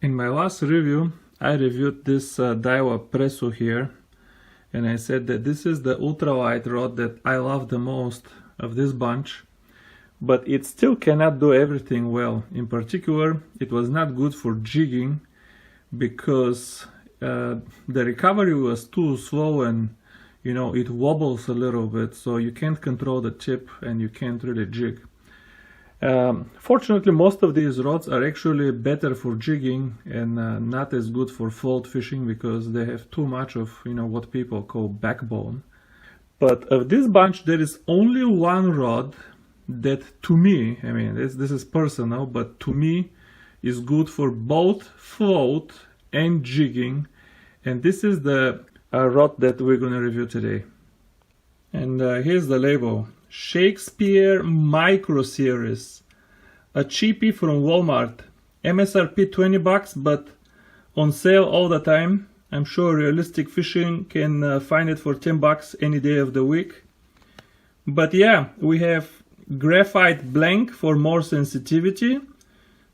In my last review, I reviewed this Daiwa Presso here, and I said that this is the ultralight rod that I love the most of this bunch, but it still cannot do everything well. In particular, it was not good for jigging because the recovery was too slow and it wobbles a little bit, so you can't control the tip and you can't really jig. Fortunately, most of these rods are actually better for jigging and not as good for float fishing because they have too much of what people call backbone. But of this bunch, there is only one rod that, to me, I mean this is personal, but to me is good for both float and jigging, and this is the rod that we're going to review today. And here's the label: Shakespeare Micro Series, a cheapie from Walmart, MSRP $20, but on sale all the time. I'm sure Realistic Fishing can find it for $10 any day of the week. But yeah, we have graphite blank for more sensitivity,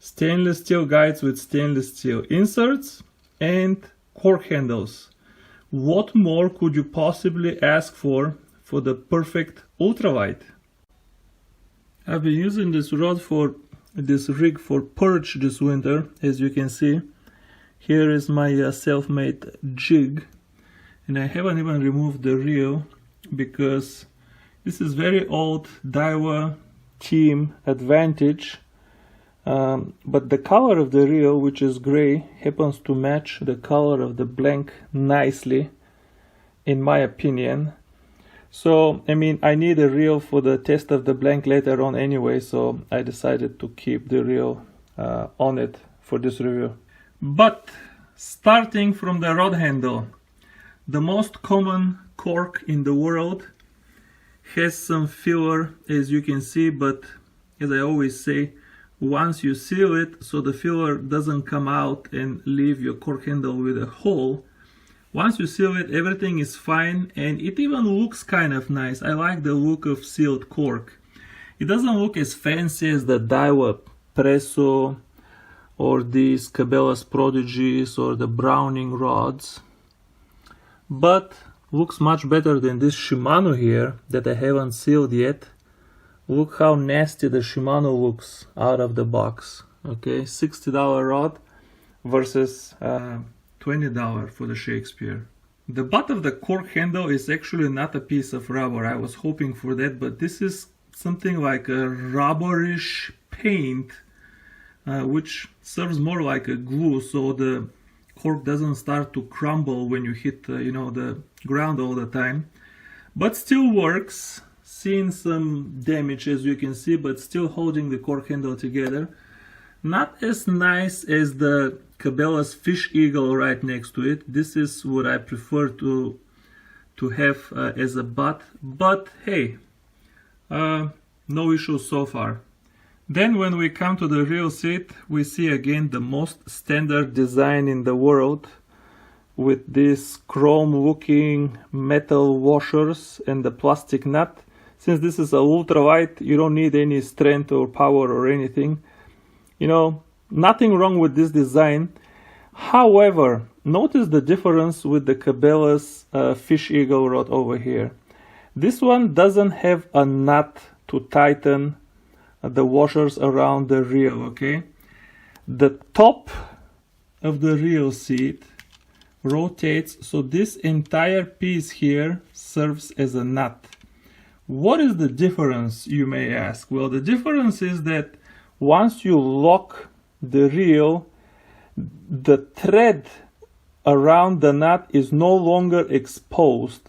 stainless steel guides with stainless steel inserts, and cork handles. What more could you possibly ask for the perfect ultralight? I've been using this rod for this rig for perch this winter. As you can see, here is my self-made jig, and I haven't even removed the reel because this is very old Daiwa Team Advantage, but the color of the reel, which is gray, happens to match the color of the blank nicely, in my opinion. So, I mean, I need a reel for the test of the blank later on anyway, so I decided to keep the reel on it for this review. But, starting from the rod handle, the most common cork in the world has some filler, as you can see, but as I always say, once you seal it so the filler doesn't come out and leave your cork handle with a hole, once you seal it, everything is fine, and it even looks kind of nice. I like the look of sealed cork. It doesn't look as fancy as the Daiwa Presso or these Cabela's Prodigies or the Browning rods, but looks much better than this Shimano here that I haven't sealed yet. Look how nasty the Shimano looks out of the box. Okay, $60 rod versus $20 for the Shakespeare. The butt of the cork handle is actually not a piece of rubber. I was hoping for that, but this is something like a rubberish paint, which serves more like a glue, so the cork doesn't start to crumble when you hit the ground all the time, but still works. Seeing some damage, as you can see, but still holding the cork handle together. Not as nice as the Cabela's Fish Eagle right next to it. This is what I prefer to have as a butt, but hey, no issues so far. Then when we come to the reel seat, we see again the most standard design in the world, with these chrome looking metal washers and the plastic nut. Since this is a ultralight, you don't need any strength or power or anything. Nothing wrong with this design. However, notice the difference with the Cabela's Fish Eagle rod over here. This one doesn't have a nut to tighten the washers around the reel, okay? The top of the reel seat rotates, so this entire piece here serves as a nut. What is the difference, you may ask? Well, the difference is that once you lock the reel, the thread around the nut is no longer exposed,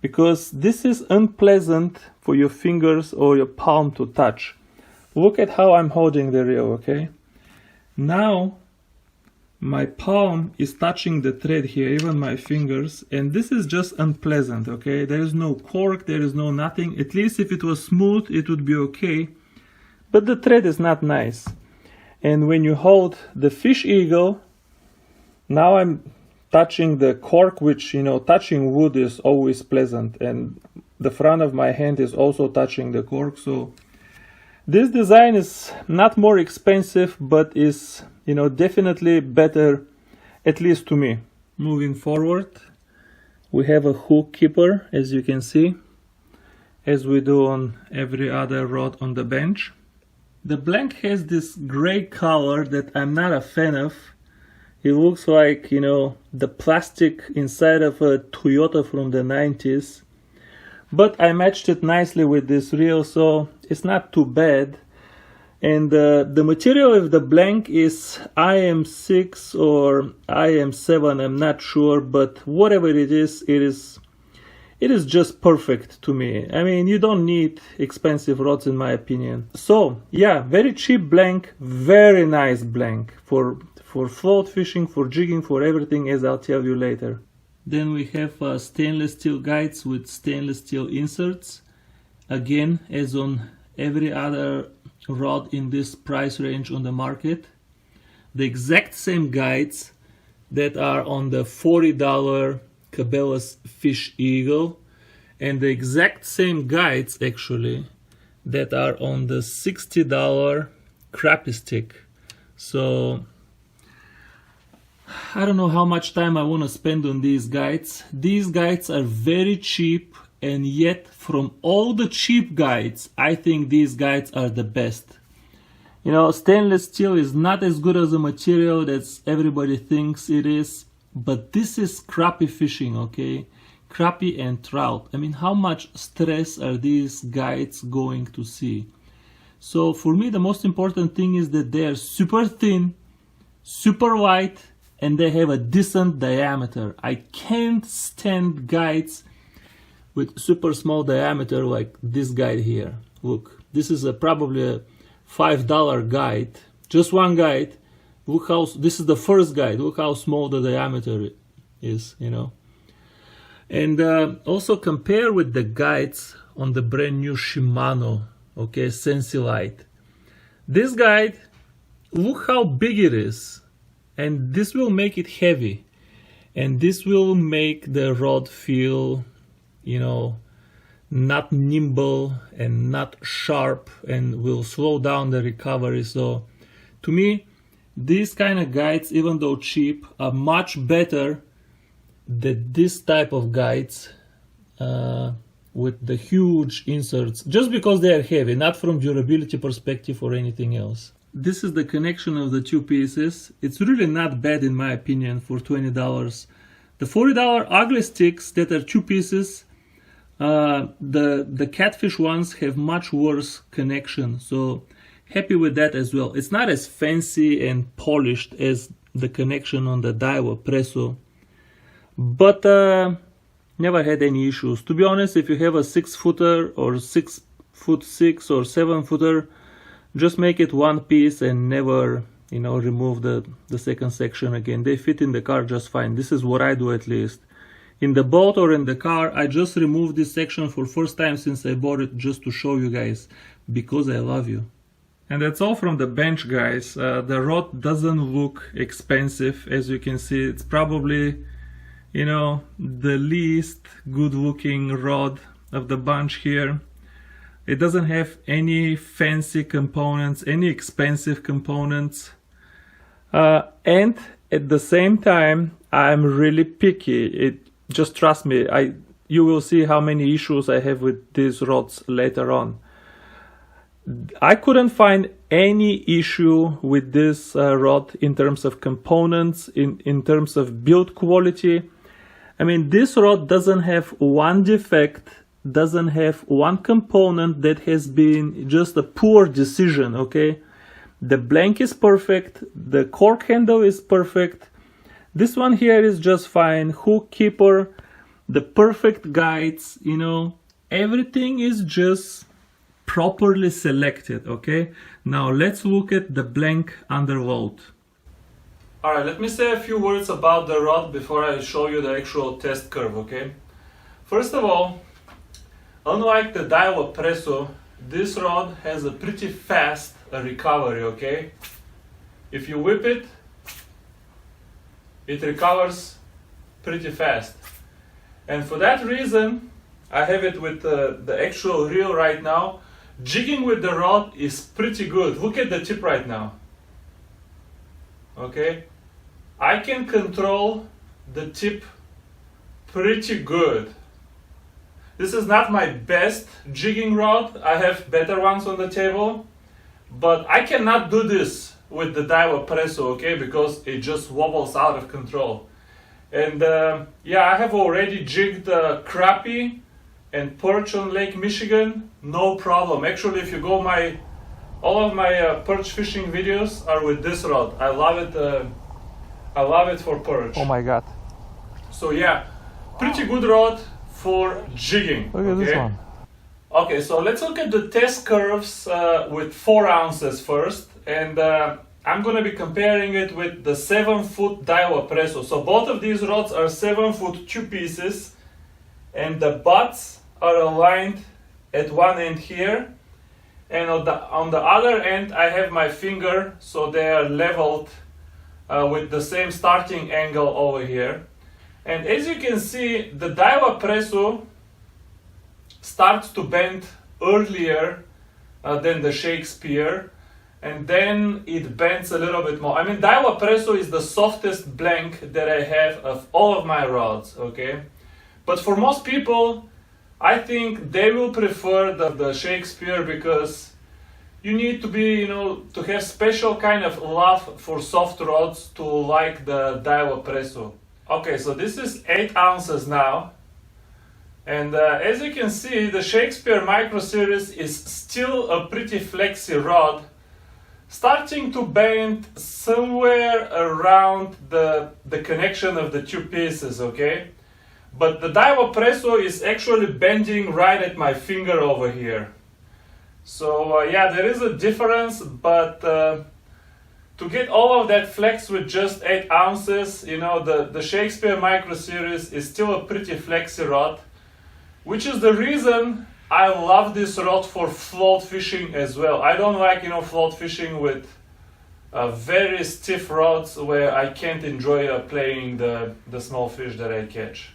because this is unpleasant for your fingers or your palm to touch. Look at how I'm holding the reel, okay? Now my palm is touching the thread here, even my fingers, and this is just unpleasant, okay? There is no cork, there is no nothing. At least if it was smooth, it would be okay, but the thread is not nice. And when you hold the Fish Eagle, now I'm touching the cork, which, touching wood is always pleasant, and the front of my hand is also touching the cork, so This design is not more expensive, but is, definitely better, at least to me. Moving forward, we have a hook keeper, as you can see, as we do on every other rod on the bench. The blank has this gray color that I'm not a fan of. It looks like, the plastic inside of a Toyota from the 90s. But I matched it nicely with this reel, so it's not too bad. And the material of the blank is IM6 or IM7, I'm not sure, but whatever it is just perfect to me. I mean, you don't need expensive rods in my opinion. So yeah, very cheap blank, very nice blank for float fishing, for jigging, for everything, as I'll tell you later. Then we have stainless steel guides with stainless steel inserts. Again, as on every other rod in this price range on the market. The exact same guides that are on the $40 Cabela's Fish Eagle, and the exact same guides actually that are on the $60 Crappie stick. So I don't know how much time I want to spend on these guides. These guides are very cheap, and yet from all the cheap guides, I think these guides are the best. Stainless steel is not as good as a material that everybody thinks it is, but this is crappie fishing, okay? Crappie and trout. I mean, how much stress are these guides going to see? So for me, the most important thing is that they are super thin, super light, and they have a decent diameter. I can't stand guides with super small diameter like this guide here. Look, this is probably a $5 guide, just one guide. Look how, this is the first guide, look how small the diameter is, And also compare with the guides on the brand new Shimano, okay, Sensilite. This guide, look how big it is, and this will make it heavy, and this will make the rod feel, not nimble and not sharp, and will slow down the recovery. So to me, these kind of guides, even though cheap, are much better than this type of guides with the huge inserts, just because they are heavy, not from durability perspective or anything else. This is the connection of the two pieces. It's really not bad in my opinion for $20. The $40 ugly sticks that are two pieces, the catfish ones have much worse connection, so happy with that as well. It's not as fancy and polished as the connection on the Daiwa Presso, but never had any issues. To be honest, if you have a 6-footer or 6'6" or 7-footer, just make it one piece and never, remove the second section again. They fit in the car just fine. This is what I do, at least. In the boat or in the car, I just removed this section for first time since I bought it, just to show you guys, because I love you. And that's all from the bench, guys. The rod doesn't look expensive. As you can see, it's probably, the least good looking rod of the bunch here. It doesn't have any fancy components, any expensive components. And at the same time, I'm really picky. Just trust me, you will see how many issues I have with these rods later on. I couldn't find any issue with this rod in terms of components, in terms of build quality. I mean, this rod doesn't have one defect, doesn't have one component that has been just a poor decision, okay? The blank is perfect, the cork handle is perfect, this one here is just fine, hook keeper, the perfect guides, everything is just properly selected, okay? Now let's look at the blank under load. Alright, let me say a few words about the rod before I show you the actual test curve, okay? First of all, unlike the Daiwa Presso, this rod has a pretty fast recovery, okay? If you whip it, it recovers pretty fast. And for that reason, I have it with the actual reel right now, jigging with the rod is pretty good. Look at the tip right now. Okay, I can control the tip pretty good. This is not my best jigging rod. I have better ones on the table, but I cannot do this with the Daiwa Presso, okay, because it just wobbles out of control. And yeah, I have already jigged crappie and perch on Lake Michigan, no problem. Actually, if you go all of my perch fishing videos are with this rod. I love it. I love it for perch. Oh my god. So yeah, pretty good rod for jigging. Look at this one. Okay, so let's look at the test curves with 4 ounces first, and I'm going to be comparing it with the 7-foot Daiwa Presso. So both of these rods are 7-foot 2 pieces, and the butts are aligned at one end here, and on the other end I have my finger, so they are leveled with the same starting angle over here. And as you can see, the Daiwa Presso starts to bend earlier than the Shakespeare, and then it bends a little bit more. I mean, Daiwa Presso is the softest blank that I have of all of my rods, okay? But for most people, I think they will prefer the Shakespeare, because you need to be, to have special kind of love for soft rods to like the Daiwa Presso. Okay, so this is 8 ounces now. And as you can see, the Shakespeare Micro Series is still a pretty flexy rod, starting to bend somewhere around the connection of the 2 pieces, okay? But the Daiwa Presso is actually bending right at my finger over here. So yeah, there is a difference, but to get all of that flex with just 8 ounces, the Shakespeare Micro Series is still a pretty flexy rod, which is the reason I love this rod for float fishing as well. I don't like, float fishing with very stiff rods where I can't enjoy playing the small fish that I catch.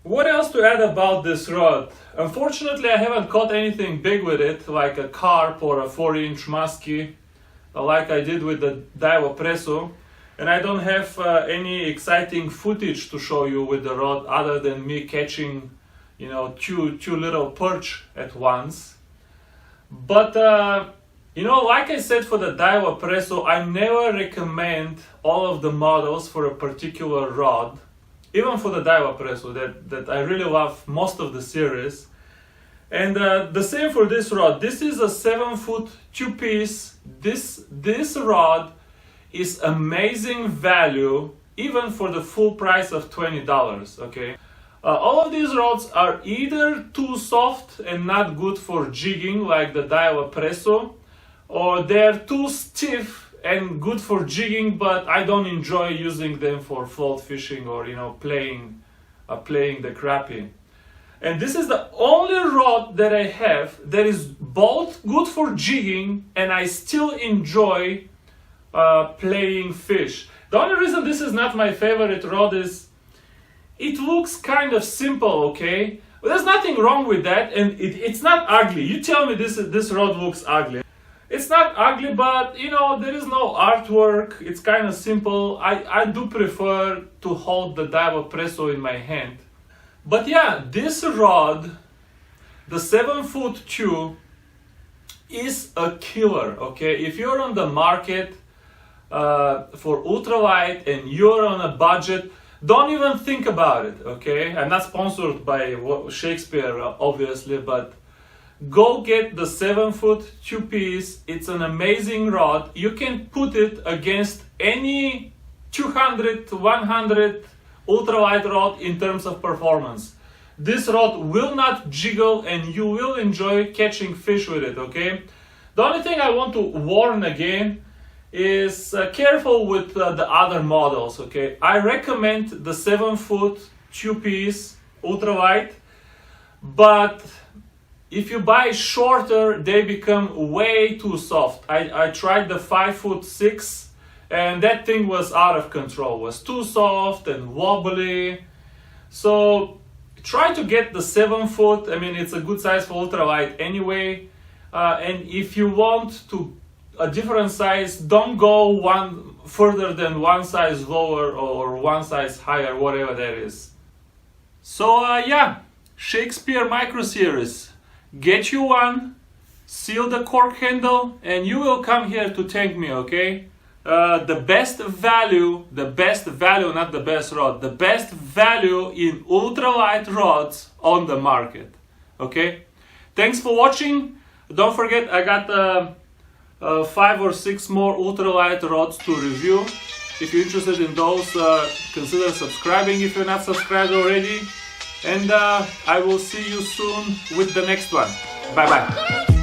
What else to add about this rod? Unfortunately, I haven't caught anything big with it, like a carp or a 4-inch muskie, like I did with the Daiwa Presso. And I don't have any exciting footage to show you with the rod other than me catching, two little perch at once. But, like I said for the Daiwa Presso, I never recommend all of the models for a particular rod. Even for the Daiwa Presso, that I really love most of the series. And the same for this rod. This is a 7-foot 2-piece. This rod is amazing value, even for the full price of $20, okay? All of these rods are either too soft and not good for jigging, like the Daiwa Presso, or they're too stiff and good for jigging, but I don't enjoy using them for float fishing or playing the crappie. And this is the only rod that I have that is both good for jigging and I still enjoy playing fish. The only reason this is not my favorite rod is it looks kind of simple, okay? But there's nothing wrong with that, and it's not ugly. You tell me this rod looks ugly. It's not ugly, but there is no artwork. It's kind of simple. I do prefer to hold the Daiwa Presso in my hand. But yeah, this rod, the 7-foot 2, is a killer, okay? If you're on the market for ultralight and you're on a budget, don't even think about it, okay? I'm not sponsored by Shakespeare, obviously, but go get the 7-foot 2-piece. It's an amazing rod. You can put it against any 200, 100 ultralight rod in terms of performance. This rod will not jiggle and you will enjoy catching fish with it, okay? The only thing I want to warn again is careful with the other models, okay? I recommend the 7-foot 2-piece ultralight, but if you buy shorter, they become way too soft. I tried the 5-foot 6 and that thing was out of control. It was too soft and wobbly. So Try to get the 7 foot. I mean, it's a good size for ultralight anyway. And if you want to a different size, don't go one further than one size lower or one size higher, whatever that is. So yeah, Shakespeare micro series. Get you one, seal the cork handle, and you will come here to thank me, okay? The best value, not the best rod, the best value in ultralight rods on the market, okay? Thanks for watching. Don't forget, I got 5 or 6 more ultralight rods to review. If you're interested in those, consider subscribing if you're not subscribed already. And I will see you soon with the next one. Bye bye.